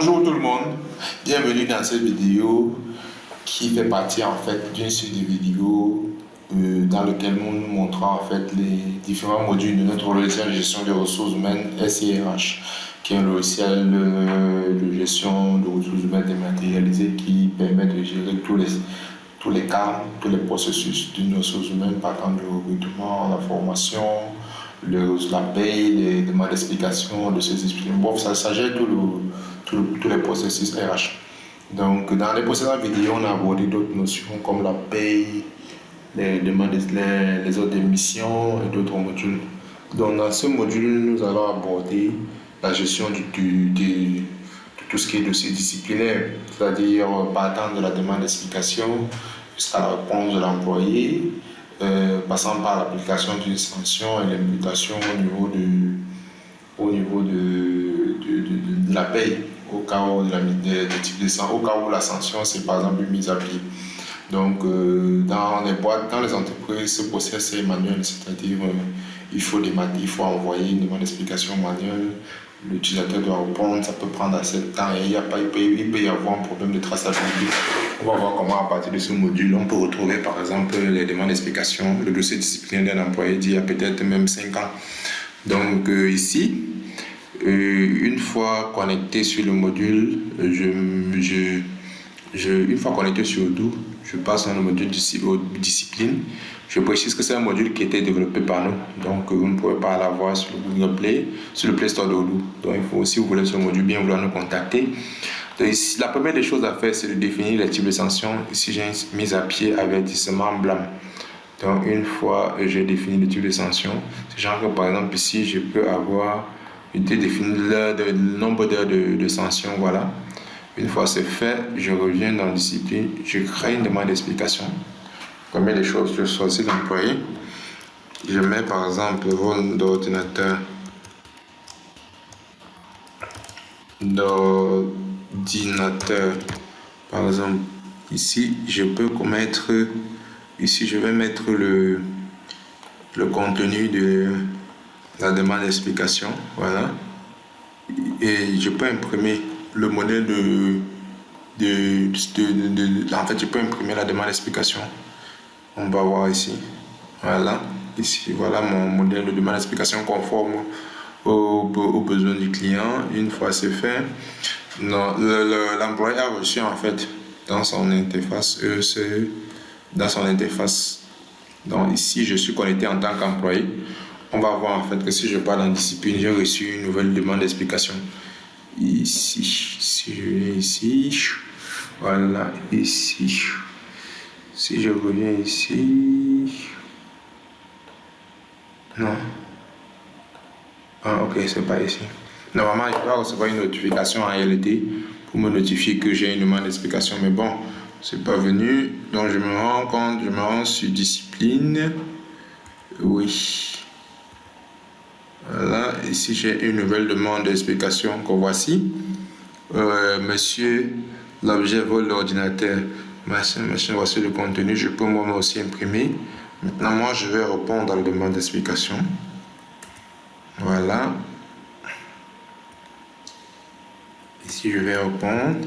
Bonjour tout le monde, bienvenue dans cette vidéo qui fait partie en fait d'une suite de vidéos dans lequel nous montrons en fait les différents modules de notre logiciel de gestion des ressources humaines SIRH, qui est un logiciel de gestion de ressources humaines dématérialisé qui permet de gérer tous les cas, tous les processus d'une ressource humaine partant du recrutement, la formation, la paye, les demandes d'explication de ces disciplines. Bon, ça gère tous les processus RH. Donc, dans les précédentes vidéos, on a abordé d'autres notions comme la paye, les demandes, les ordres d'émission et d'autres modules. Donc, dans ce module, nous allons aborder la gestion de tout ce qui est dossier disciplinaire, c'est-à-dire partant de la demande d'explication jusqu'à la réponse de l'employé, passant par l'application d'une sanction et l'imputation au niveau de la paye, au cas où au cas où la sanction c'est par exemple une mise à pied. Donc dans les boîtes, dans les entreprises, ce process est manuel, c'est-à-dire il faut envoyer une demande d'explication manuelle, l'utilisateur doit répondre, ça peut prendre assez de temps et il peut y avoir un problème de traçabilité. On va voir comment à partir de ce module, on peut retrouver par exemple les demandes d'explication, le dossier disciplinaire d'un employé d'il y a peut-être même 5 ans. Donc ici, une fois connecté sur le module, une fois connecté sur Odoo, je passe dans le module discipline. Je précise que c'est un module qui a été développé par nous, donc vous ne pouvez pas l'avoir sur le Google Play, sur le Play Store d'Odoo. Donc il faut, si vous voulez ce module, bien vouloir nous contacter. Donc, ici, la première des choses à faire, c'est de définir les types de sanctions. Ici, j'ai une mise à pied avertissement blâme. Donc une fois j'ai défini le type de sanctions, c'est genre que par exemple ici, je peux avoir défini le nombre d'heures de sanctions, voilà. Une fois c'est fait, je reviens dans discipline, je crée une demande d'explication. Première des choses, je choisis l'employé. Je mets par exemple rôle d'ordinateur. Par exemple, ici, je peux mettre, ici, je vais mettre le contenu de la demande d'explication, voilà. Et je peux imprimer le modèle en fait, je peux imprimer la demande d'explication. On va voir ici, voilà. Ici, voilà mon modèle de demande d'explication conforme aux besoins du client. Une fois c'est fait, l'employé a reçu en fait dans son interface donc ici je suis connecté en tant qu'employé. On va voir en fait que si je pars dans discipline, j'ai reçu une nouvelle demande d'explication ici. Si je viens ici, voilà, ici, si je reviens ici, non. Ah, ok, c'est pas ici. Normalement, je dois recevoir une notification en réalité pour me notifier que j'ai une demande d'explication. Mais bon, c'est pas venu. Donc, je me rends sur discipline. Oui. Voilà, ici j'ai une nouvelle demande d'explication que voici. Monsieur, l'objet vole l'ordinateur. Machin, voici le contenu. Je peux moi aussi imprimer. Maintenant, moi, je vais répondre à la demande d'explication. Voilà. Ici, je vais répondre.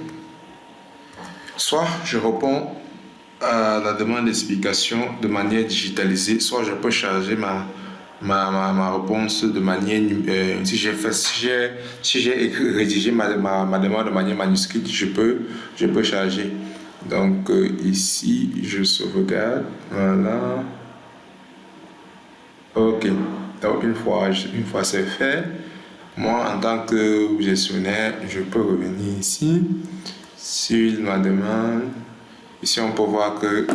Soit je réponds à la demande d'explication de manière digitalisée, soit je peux charger ma réponse de manière si j'ai rédigé ma demande de manière manuscrite, je peux charger. Donc ici je sauvegarde, voilà. Ok, donc une fois c'est fait, moi en tant que gestionnaire, je peux revenir ici sur ma demande. Ici on peut voir que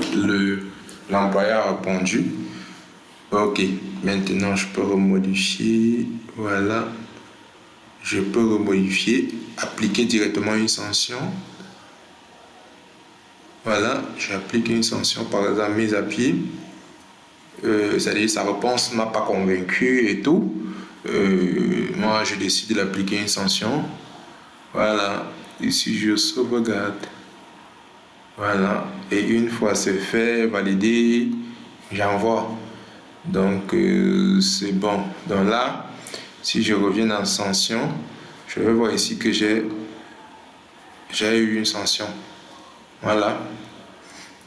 l'employeur a répondu. Ok, maintenant je peux remodifier, voilà, je peux remodifier, appliquer directement une sanction. Voilà, j'applique une sanction, par exemple mise à pied, c'est-à-dire sa réponse ne m'a pas convaincu et tout. Moi je décide d'appliquer une sanction. Voilà, ici je sauvegarde. Voilà, et une fois c'est fait, validé, j'envoie. Donc c'est bon. Donc là, si je reviens dans sanction, je vais voir ici que j'ai j'ai eu une sanction. Voilà.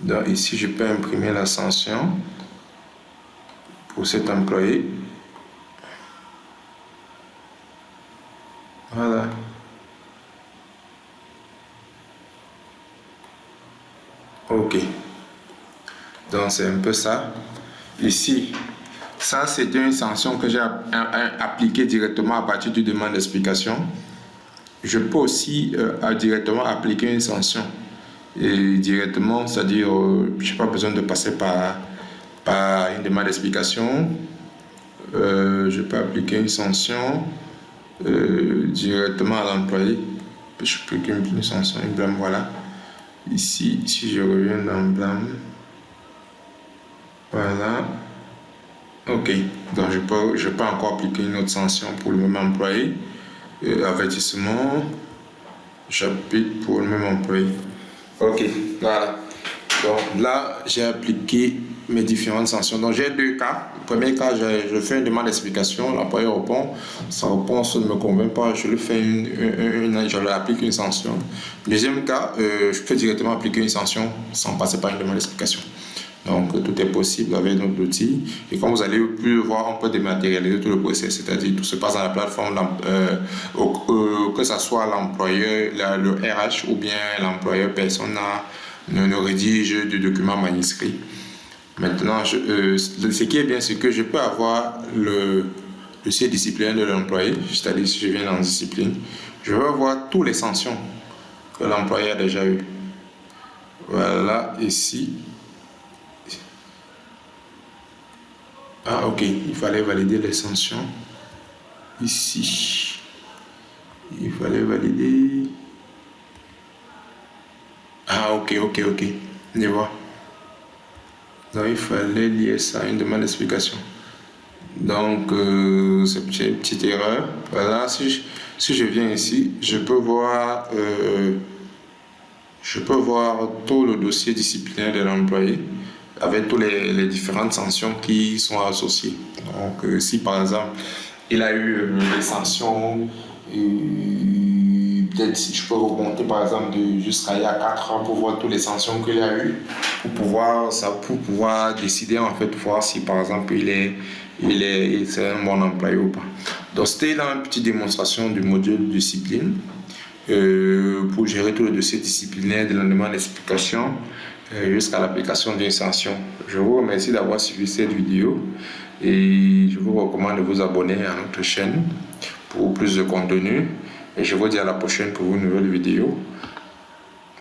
Donc ici, je peux imprimer la sanction pour cet employé. Voilà. Ok. Donc c'est un peu ça. Ici, ça c'était une sanction que j'ai appliquée directement à partir du demande d'explication. Je peux aussi directement appliquer une sanction. Et directement, c'est-à-dire, je n'ai pas besoin de passer par une demande d'explication. Je peux appliquer une sanction directement à l'employé. Je peux appliquer une sanction, une blâme, voilà. Ici, si je reviens dans blâme, voilà. Ok, donc je peux encore appliquer une autre sanction pour le même employé. Avertissement, j'applique pour le même employé. Ok, voilà. Donc là, j'ai appliqué mes différentes sanctions. Donc j'ai deux cas. Le premier cas, je fais une demande d'explication, l'employé répond, sa réponse ne me convainc pas, je lui fais je lui applique une sanction. Deuxième cas, je peux directement appliquer une sanction sans passer par une demande d'explication. Donc tout est possible avec notre outil. Et comme vous allez plus le voir, on peut dématérialiser tout le process, c'est-à-dire tout se passe dans la plateforme, que ce soit l'employeur, le RH ou bien l'employeur persona ne rédige du document manuscrit. Maintenant, ce qui est bien, c'est que je peux avoir le dossier disciplinaire de l'employé, c'est-à-dire si je viens dans discipline, je vais voir toutes les sanctions que l'employé a déjà eues. Voilà, ici. Ah, ok, il fallait valider les sanctions. Ici, il fallait valider. Ah, ok. Je vois. Donc, il fallait lier ça à une demande d'explication. Donc, c'est une petite erreur. Voilà, si je viens ici, je peux voir tout le dossier disciplinaire de l'employé avec toutes les différentes sanctions qui sont associées. Donc, si par exemple, il a eu des sanctions, peut-être si je peux remonter par exemple jusqu'à il y a 4 ans pour voir toutes les sanctions qu'il a eues, pour pouvoir décider en fait, voir si par exemple c'est un bon employé ou pas. Donc, c'était là une petite démonstration du module discipline pour gérer tout le dossier disciplinaire de la demande d'explication jusqu'à l'application d'une sanction. Je vous remercie d'avoir suivi cette vidéo et je vous recommande de vous abonner à notre chaîne pour plus de contenu et je vous dis à la prochaine pour une nouvelle vidéo.